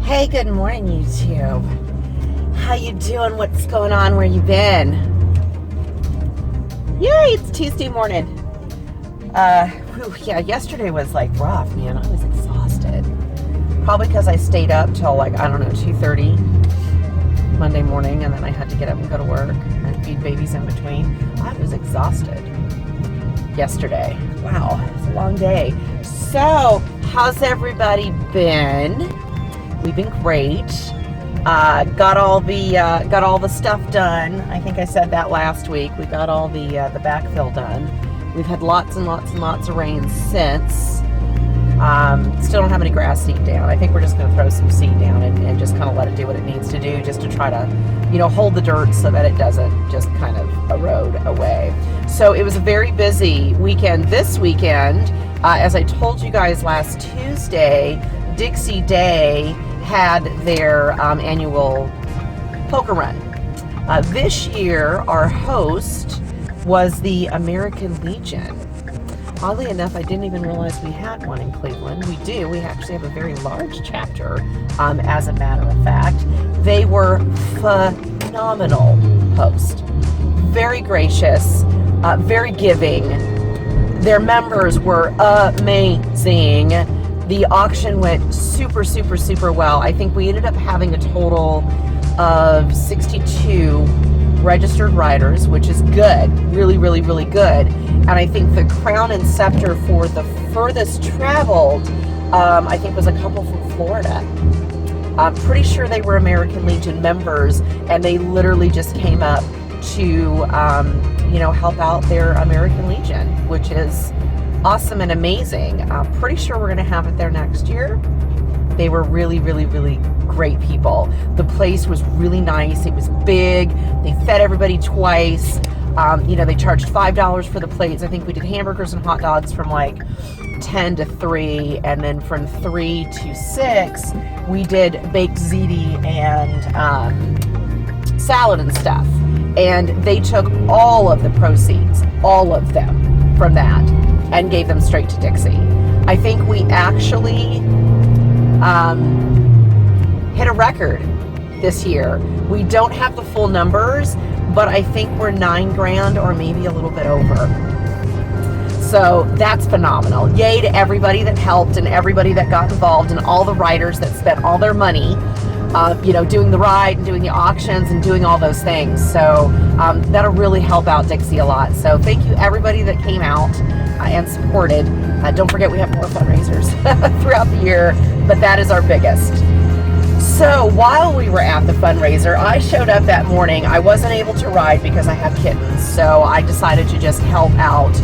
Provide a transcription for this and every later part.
Hey, good morning, YouTube. How you doing? What's going on? Where you been? Yay, it's Tuesday morning. Yeah, yesterday was like rough, man. I was exhausted. Probably because I stayed up till like, I don't know, 2:30 Monday morning, and then I had to get up and go to work and feed babies in between. I was exhausted yesterday. Wow, it's a long day. So, how's everybody been? We've been great. Got all the stuff done. I think I said that last week. We got all the backfill done. We've had lots and lots and lots of rain since. Still don't have any grass seed down. I think we're just going to throw some seed down and just kind of let it do what it needs to do, just to try to, hold the dirt so that it doesn't just kind of erode away. So it was a very busy weekend. This weekend, as I told you guys last Tuesday, Dixie Day had their annual poker run. This year, our host was the American Legion. Oddly enough, I didn't even realize we had one in Cleveland. We do. We actually have a very large chapter, as a matter of fact. They were phenomenal host. Very gracious, very giving. Their members were amazing. The auction went super, super, super well. I think we ended up having a total of 62 registered riders, which is good. Really, really, really good. And I think the crown and scepter for the furthest traveled, I think was a couple from Florida. I'm pretty sure they were American Legion members, and they literally just came up to, help out their American Legion, which is awesome and amazing. I'm pretty sure we're going to have it there next year. They were really, really, really great people. The place was really nice. It was big. They fed everybody twice. They charged $5 for the plates. I think we did hamburgers and hot dogs from like 10 to 3, and then from 3 to 6, we did baked ziti and salad and stuff. And they took all of the proceeds, all of them, from that, and gave them straight to Dixie. I think we actually hit a record this year. We don't have the full numbers, but I think we're $9,000 or maybe a little bit over. So that's phenomenal. Yay to everybody that helped and everybody that got involved and all the riders that spent all their money, doing the ride and doing the auctions and doing all those things. So that'll really help out Dixie a lot. So thank you everybody that came out and supported. Don't forget we have more fundraisers throughout the year, but that is our biggest. So while we were at the fundraiser, I showed up that morning. I wasn't able to ride because I have kittens, so I decided to just help out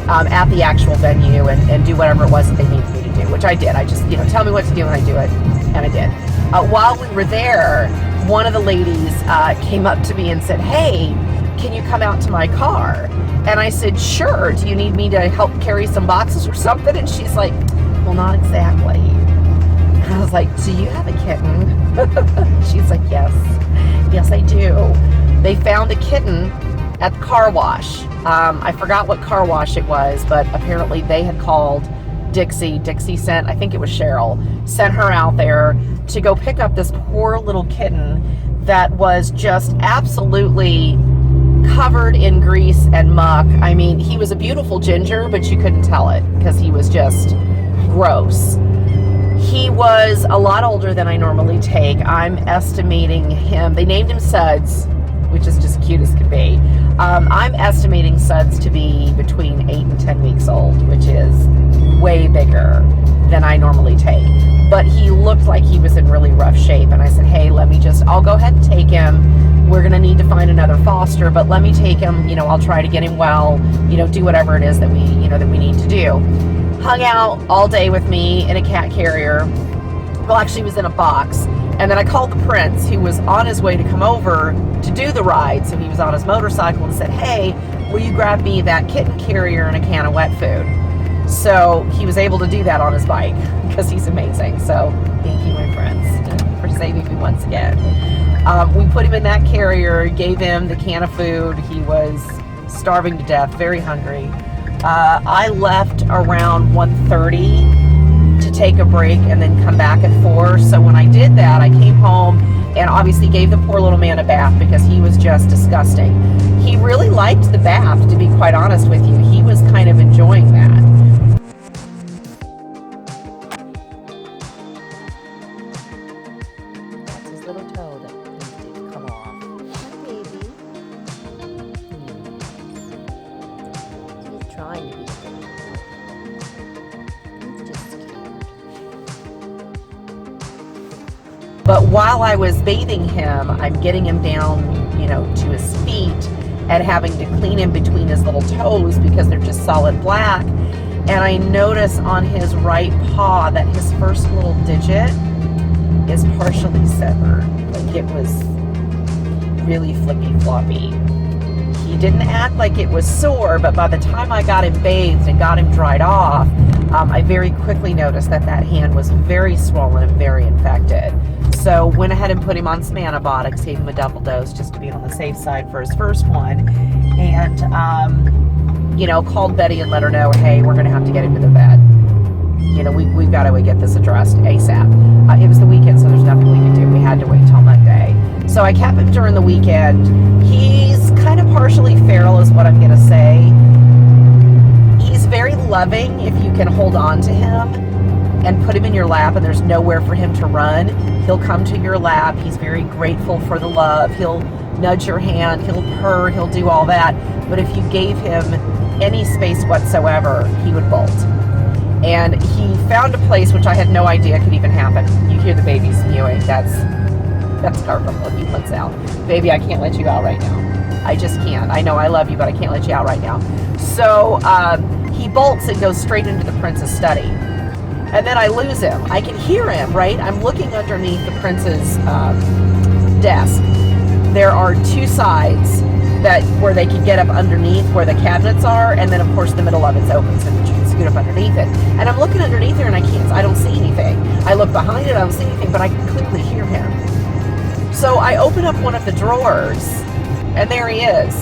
at the actual venue and do whatever it was that they needed me to do, which I did. I just, tell me what to do and I do it, and I did. While we were there, one of the ladies came up to me and said, "Hey, can you come out to my car?" And I said, "Sure. Do you need me to help carry some boxes or something?" And she's like, "Well, not exactly." And I was like, "Do you have a kitten?" She's like, "Yes. Yes, I do." They found a kitten at the car wash. I forgot what car wash it was, but apparently they had called Dixie. Dixie sent, I think it was Cheryl, sent her out there to go pick up this poor little kitten that was just absolutely covered in grease and muck. I mean, he was a beautiful ginger, but you couldn't tell it because he was just gross. He was a lot older than I normally take. I'm estimating him, they named him Suds, which is just cute as could be. I'm estimating Suds to be between 8 and 10 weeks old, which is way bigger than I normally take. But he looked like he was in really rough shape, and I said, "Hey, I'll go ahead and take him. We're going to need to find another foster, but let me take him. I'll try to get him well, do whatever it is that we need to do." Hung out all day with me in a cat carrier. Well, actually, he was in a box. And then I called the prince, who was on his way to come over to do the ride. So he was on his motorcycle and said, "Hey, will you grab me that kitten carrier and a can of wet food?" So he was able to do that on his bike because he's amazing. So thank you, my friends, for saving me once again. We put him in that carrier, gave him the can of food. He was starving to death, very hungry. I left around 1:30 to take a break and then come back at 4. So when I did that, I came home and obviously gave the poor little man a bath because he was just disgusting. He really liked the bath, to be quite honest with you. He was kind of enjoying that. That's his little toe that needs to come off. Hi, baby. He's trying to be good. He's just scared. But while I was bathing him, I'm getting him down, to his feet and having to clean him between his little toes because they're just solid black. And I notice on his right paw that his first little digit is partially severed. Like it was really flippy floppy. He didn't act like it was sore, but by the time I got him bathed and got him dried off, I very quickly noticed that hand was very swollen and very infected. So went ahead and put him on some antibiotics, gave him a double dose just to be on the safe side for his first one. And, called Betty and let her know, hey, we're going to have to get him to the vet. We've got to get this addressed ASAP. It was the weekend, so there's nothing we could do. We had to wait till Monday. So I kept him during the weekend. He's kind of partially feral is what I'm going to say. He's very loving if you can hold on to him and put him in your lap and there's nowhere for him to run. He'll come to your lap. He's very grateful for the love. He'll nudge your hand. He'll purr. He'll do all that. But if you gave him any space whatsoever, he would bolt. And he found a place which I had no idea could even happen. You hear the babies mewing. That's Garfunkel. He puts out. Baby, I can't let you out right now. I just can't. I know I love you, but I can't let you out right now. So he bolts and goes straight into the prince's study. And then I lose him. I can hear him, right? I'm looking underneath the prince's desk. There are 2 sides where they can get up underneath where the cabinets are, and then of course the middle of it's open so that you can scoot up underneath it. And I'm looking underneath there and I don't see anything. I look behind it, I don't see anything, but I can clearly hear him. So I open up one of the drawers, and there he is.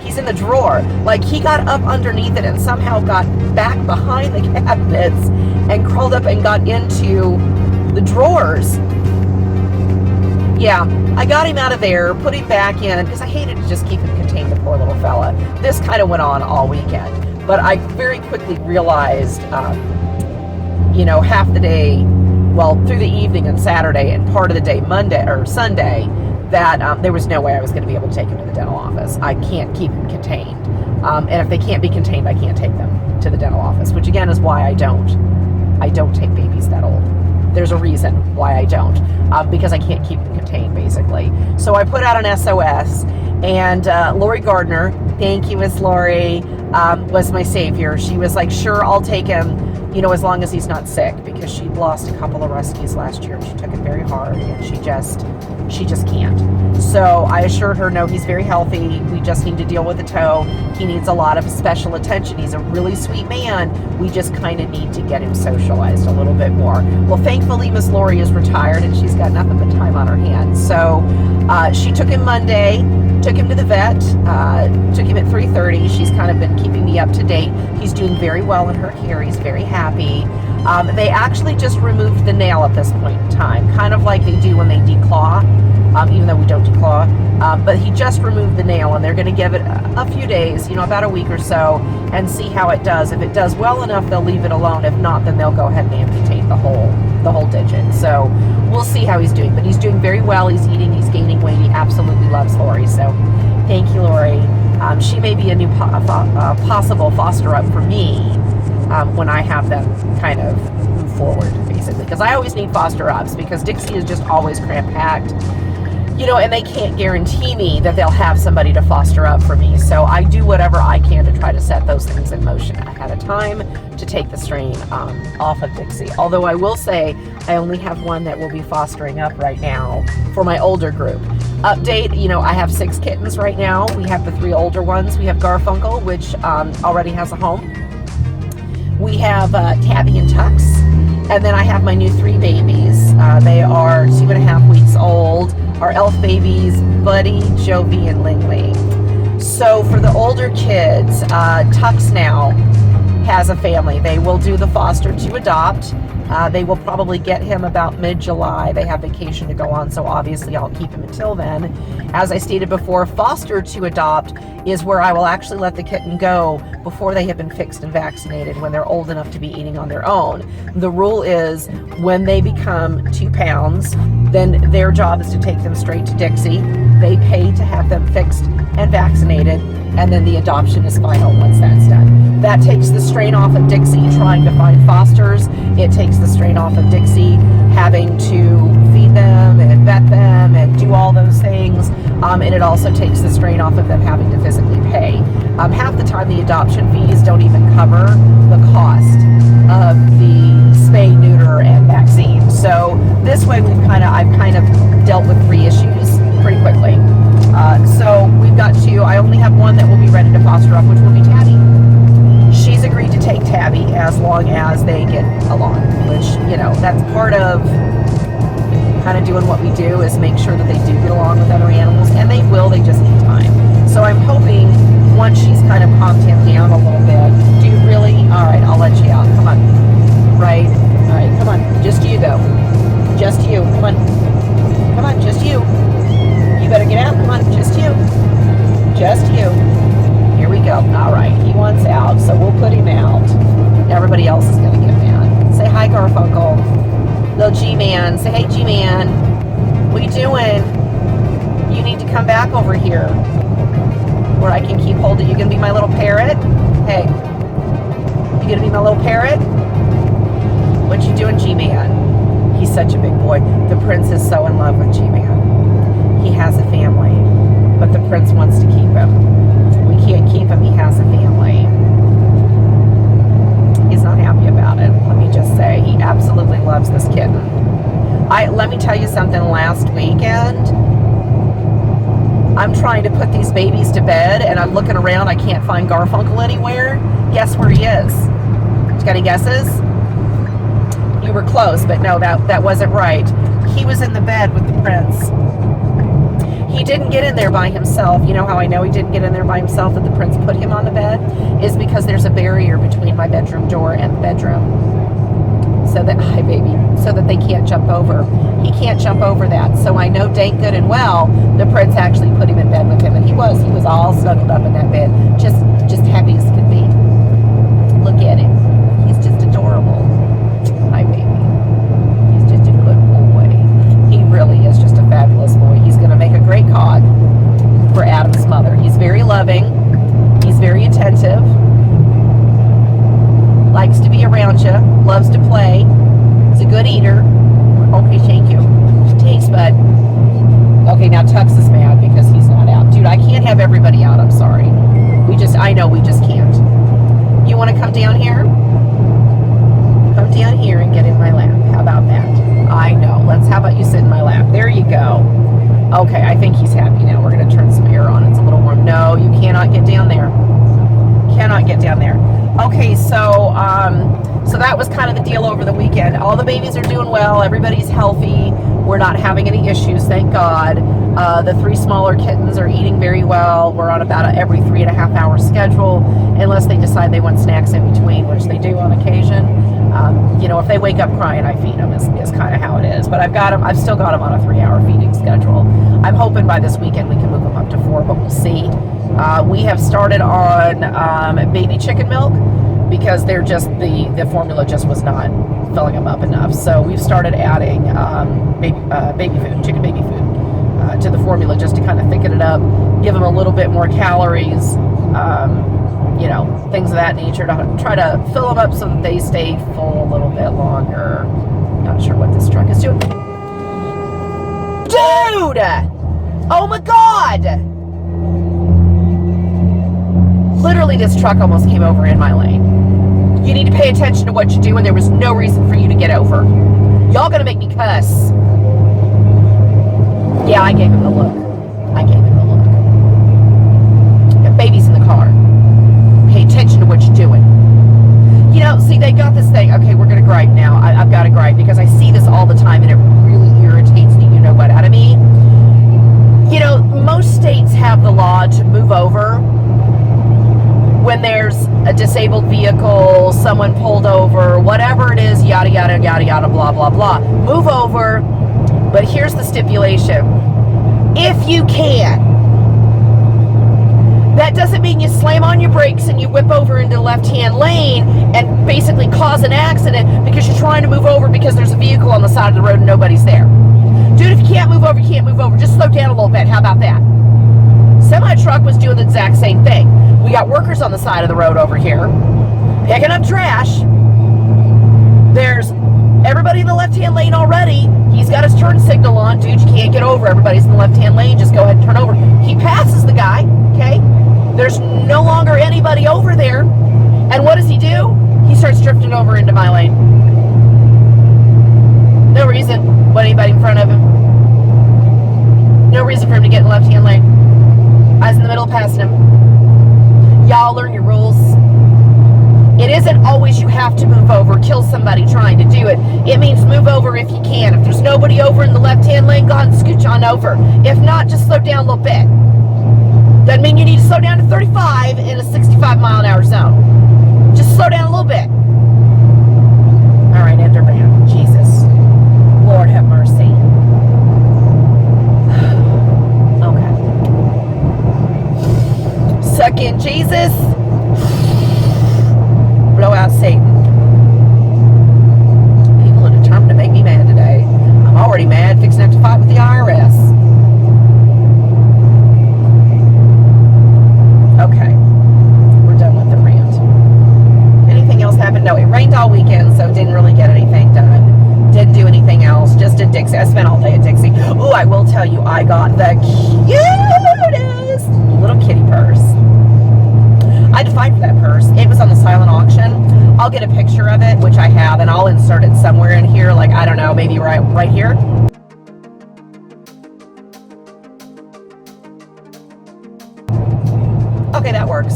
He's in the drawer. Like he got up underneath it and somehow got back behind the cabinets and crawled up and got into the drawers. Yeah, I got him out of there, put him back in, because I hated to just keep him contained, the poor little fella. This kind of went on all weekend. But I very quickly realized, half the day, through the evening and Saturday and part of the day Monday or Sunday, that there was no way I was going to be able to take him to the dental office. I can't keep him contained. And if they can't be contained, I can't take them to the dental office, which again is why I don't take babies that old. There's a reason why I don't, because I can't keep them contained, basically. So I put out an SOS, and Lori Gardner, thank you, Miss Lori, was my savior. She was like, sure, I'll take him, as long as he's not sick, because she lost a couple of rescues last year. She took it very hard, and she just can't. So I assured her, no, he's very healthy. We just need to deal with the toe. He needs a lot of special attention. He's a really sweet man. We just kind of need to get him socialized a little bit more. Well, thankfully, Miss Lori is retired, and she's got nothing but time on her hands. So she took him Monday, took him to the vet, took him at 3:30. She's kind of been keeping me up to date. He's doing very well in her care. He's very happy. They actually just removed the nail at this point in time, kind of like they do when they declaw, even though we don't declaw. But he just removed the nail, and they're going to give it a few days, about a week or so, and see how it does. If it does well enough, they'll leave it alone. If not, then they'll go ahead and amputate the whole digit. So we'll see how he's doing. But he's doing very well. He's eating. He's gaining weight. He absolutely loves Lori. So thank you, Lori. She may be a new possible foster up for me when I have them kind of move forward, basically. Because I always need foster ups, because Dixie is just always cramp-packed. And they can't guarantee me that they'll have somebody to foster up for me. So I do whatever I can to try to set those things in motion ahead of time to take the strain off of Dixie. Although I will say I only have one that will be fostering up right now for my older group. Update, I have 6 kittens right now. We have the 3 older ones. We have Garfunkel, which already has a home. We have Tabby and Tux. And then I have my new 3 babies. They are 2.5 weeks old. Our elf babies, Buddy, Jovi, and Lingly. So for the older kids, Tux now has a family. They will do the foster to adopt. They will probably get him about mid-July. They have vacation to go on, so obviously I'll keep him until then. As I stated before, foster to adopt is where I will actually let the kitten go before they have been fixed and vaccinated, when they're old enough to be eating on their own. The rule is when they become 2 pounds, then their job is to take them straight to Dixie. They pay to have them fixed and vaccinated, and then the adoption is final once that's done. That takes the strain off of Dixie trying to find fosters. It takes the strain off of Dixie having to feed them and vet them and do all those things. And it also takes the strain off of them having to physically pay. Half the time the adoption fees don't even cover the cost of the spay, neuter, and vaccine. So this way I've kind of dealt with 3 issues pretty quickly. So we've got 2. I only have 1 that will be ready to foster up, which will be Tabby. She's agreed to take Tabby as long as they get along, which, you know, that's part of kind of doing what we do, is make sure that they do get along with other animals, and they will, they just need time. So I'm hoping once she's kind of calmed him down a little bit. Do you really? All right, I'll let you out. Come on. Right? All right, come on. Just you, though. Just you. Come on. Come on, just you. You better get out. Come on, just you. Just you. Here we go. All right, he wants out, so we'll put him out. Everybody else is going to get mad. Say hi, Garfunkel. Little G-Man. Say, hey, G-Man. What are you doing? You need to come back over here where I can keep hold of you. You going to be my little parrot? Hey. You going to be my little parrot? What you doing, G-Man? He's such a big boy. The prince is so in love with G-Man. He has a family, but the prince wants to keep him. We can't keep him. He has a family. He's not happy about it. Let me just say, he absolutely loves this kitten. Let me tell you something. Last weekend, I'm trying to put these babies to bed, and I'm looking around. I can't find Garfunkel anywhere. Guess where he is? You got any guesses? You were close, but no, that wasn't right. He was in the bed with the prince. He didn't get in there by himself. You know how I know he didn't get in there by himself, that the prince put him on the bed? Is because there's a barrier between my bedroom door and the bedroom. So that, hi baby, so that they can't jump over. He can't jump over that. So I know dang good and well the prince actually put him in bed with him, and he was all snuggled up in that bed, just happy as could be. Look at him. He's just adorable. Hi baby. He's just a good boy. He really is just a fabulous boy. He's going to make a great cog for Adam's mother. He's very loving. He's very attentive. Likes to be around you. Loves to play. He's a good eater. Okay, thank you. Thanks, bud. Okay, now Tux is mad because he's not out. Dude, I can't have everybody out. I'm sorry. I know we just can't. You want to come down here? Come down here and get in my lap. How about that? I know. How about you sit in my lap? There you go. Okay, I think he's happy now. We're going to turn some air on. It's a little warm. No, you cannot get down there. Cannot get down there. Okay, so that was kind of the deal over the weekend. All the babies are doing well. Everybody's healthy. We're not having any issues, thank God. The 3 smaller kittens are eating very well. We're on about every 3.5 hour schedule, unless they decide they want snacks in between, which they do on occasion. If they wake up crying, I feed them, is kind of how it is. But I've still got them on a 3-hour feeding schedule. I'm hoping by this weekend we can move them up to 4, but we'll see. We have started on baby chicken milk, because they're just, the formula just was not filling them up enough. So we've started adding baby food, chicken baby food, to the formula, just to kind of thicken it up, give them a little bit more calories, things of that nature, to try to fill them up so that they stay full a little bit longer. Not sure what this truck is doing. Dude! Oh my God! Literally, this truck almost came over in my lane. You need to pay attention to what you do, and there was no reason for you to get over. Y'all gonna make me cuss. Yeah, I gave him the look. Got babies in the car. Pay attention to what you're doing. See, they got this thing. Okay, we're gonna gripe now. I've got to gripe, because I see this all the time, and it really irritates the you-know-what out of me. Most states have the law to move over when there's a disabled vehicle, someone pulled over, whatever it is, yada, yada, yada, yada, blah, blah, blah. Move over, but here's the stipulation. If you can. That doesn't mean you slam on your brakes and you whip over into the left-hand lane and basically cause an accident because you're trying to move over because there's a vehicle on the side of the road and nobody's there. Dude, if you can't move over, you can't move over. Just slow down a little bit. How about that? Semi-truck was doing the exact same thing. We got workers on the side of the road over here picking up trash. There's everybody in the left-hand lane already. He's got his turn signal on. Dude, you can't get over. Everybody's in the left-hand lane. Just go ahead and turn over. He passes the guy, okay? There's no longer anybody over there. And what does he do? He starts drifting over into my lane. No reason. What, anybody in front of him? No reason for him to get in the left-hand lane. I was in the middle passing him. Y'all learn your rules. It isn't always you have to move over, kill somebody trying to do it. It means move over if you can. If there's nobody over in the left-hand lane, go ahead and scooch on over. If not, just slow down a little bit. Doesn't mean you need to slow down to 35 in a 65-mile-an-hour zone. Just slow down a little bit. All right, Enderman. Jesus. Lord have mercy. Okay. Suck in, Jesus. Blow out Satan. People are determined to make me mad today. I'm already mad, fixing to have to fight with the IRS. Okay, we're done with the rant. Anything else happened? No, it rained all weekend, so didn't really get anything done. Didn't do anything else, just at Dixie. I spent all day at Dixie. Ooh, I will tell you, I got the cutest little kitty purse. I had to fight for that purse. It was on the silent auction. I'll get a picture of it, which I have, and I'll insert it somewhere in here, like, I don't know, maybe right here. Okay, that works.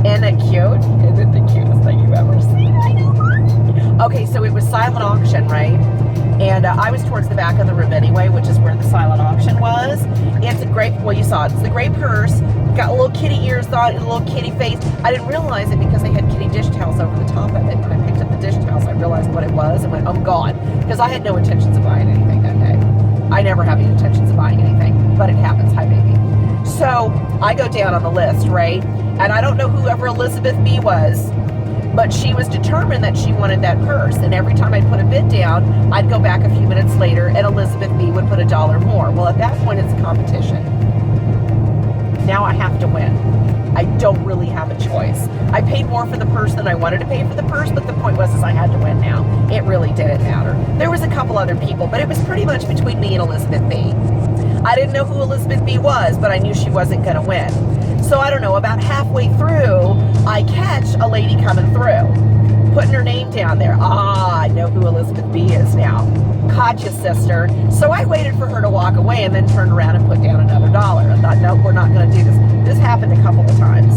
Isn't it cute? Isn't it the cutest thing you've ever seen? I know. Okay, so it was silent auction, right? And I was towards the back of the room anyway, which is where the silent auction was. It's a great, well, you saw it. It's the gray purse. Got little kitty ears on it, a little kitty face. I didn't realize it because they had kitty dish towels over the top of it. When I picked up the dish towels, I realized what it was and went, oh, God. Because I had no intentions of buying anything that day. I never have any intentions of buying anything, but it happens. Hi, baby. So I go down on the list, right? And I don't know whoever Elizabeth B was, but she was determined that she wanted that purse. And every time I'd put a bid down, I'd go back a few minutes later and Elizabeth B would put $1 more. Well, at that point, it's a competition. Now I have to win. I don't really have a choice. I paid more for the purse than I wanted to pay for the purse, but the point was is I had to win now. It really didn't matter. There was a couple other people, but it was pretty much between me and Elizabeth B. I didn't know who Elizabeth B was, but I knew she wasn't going to win. So I don't know, about halfway through, I catch a lady coming through, putting her name down there. Ah, I know who Elizabeth B is now. Caught you, sister. So I waited for her to walk away and then turned around and put down another $1. I thought, no, we're not going to do this. This happened a couple of times.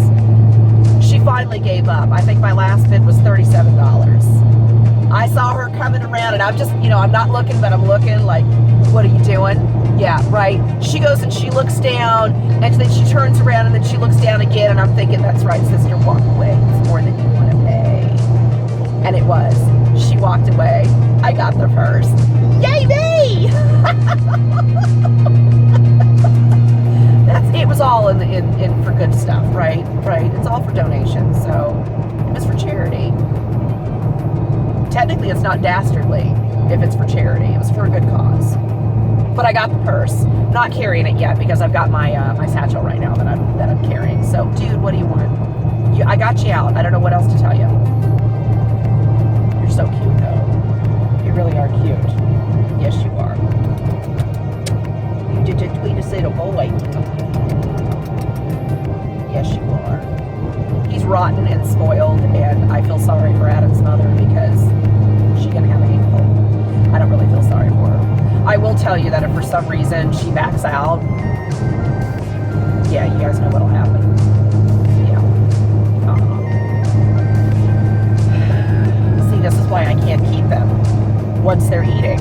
She finally gave up. I think my last bid was $37. I saw her coming around and I'm just, I'm not looking, but I'm looking like, what are you doing? Yeah, right. She goes and she looks down and then she turns around and then she looks down again and I'm thinking, that's right, sister, walk away. It's more than you want to pay. And it was. She walked away. I got the purse. Yay me! It was all in for good stuff, right? Right. It's all for donations, so it was for charity. Technically, it's not dastardly if it's for charity. It was for a good cause. But I got the purse. Not carrying it yet because I've got my my satchel right now that I'm carrying. So, dude, what do you want? I got you out. I don't know what else to tell you. You're so cute, though. You really are cute. Yes, you are. You did a tweetest little boy. Yes, you are. He's rotten and spoiled, and I feel sorry for Adam's mother because she's gonna have a handful. I don't really feel sorry for her. I will tell you that if for some reason she backs out, yeah, you guys know what'll happen. Yeah. See, this is why I can't keep them once they're eating.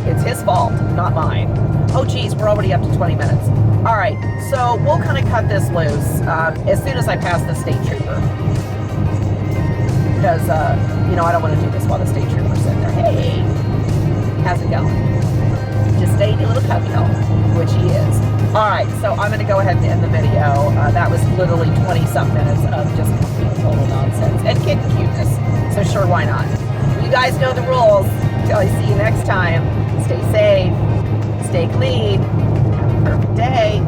It's his fault, not mine. Oh geez, we're already up to 20 minutes. All right, so we'll kind of cut this loose as soon as I pass the state trooper. Because, you know, I don't want to do this while the state trooper's sitting there. Hey, how's it going? Just stately little cubby hole, which he is. All right, so I'm going to go ahead and end the video. That was literally 20-something minutes of just complete total nonsense and kid cuteness. So sure, why not? You guys know the rules. Until I see you next time, stay safe, stay clean, have a perfect day.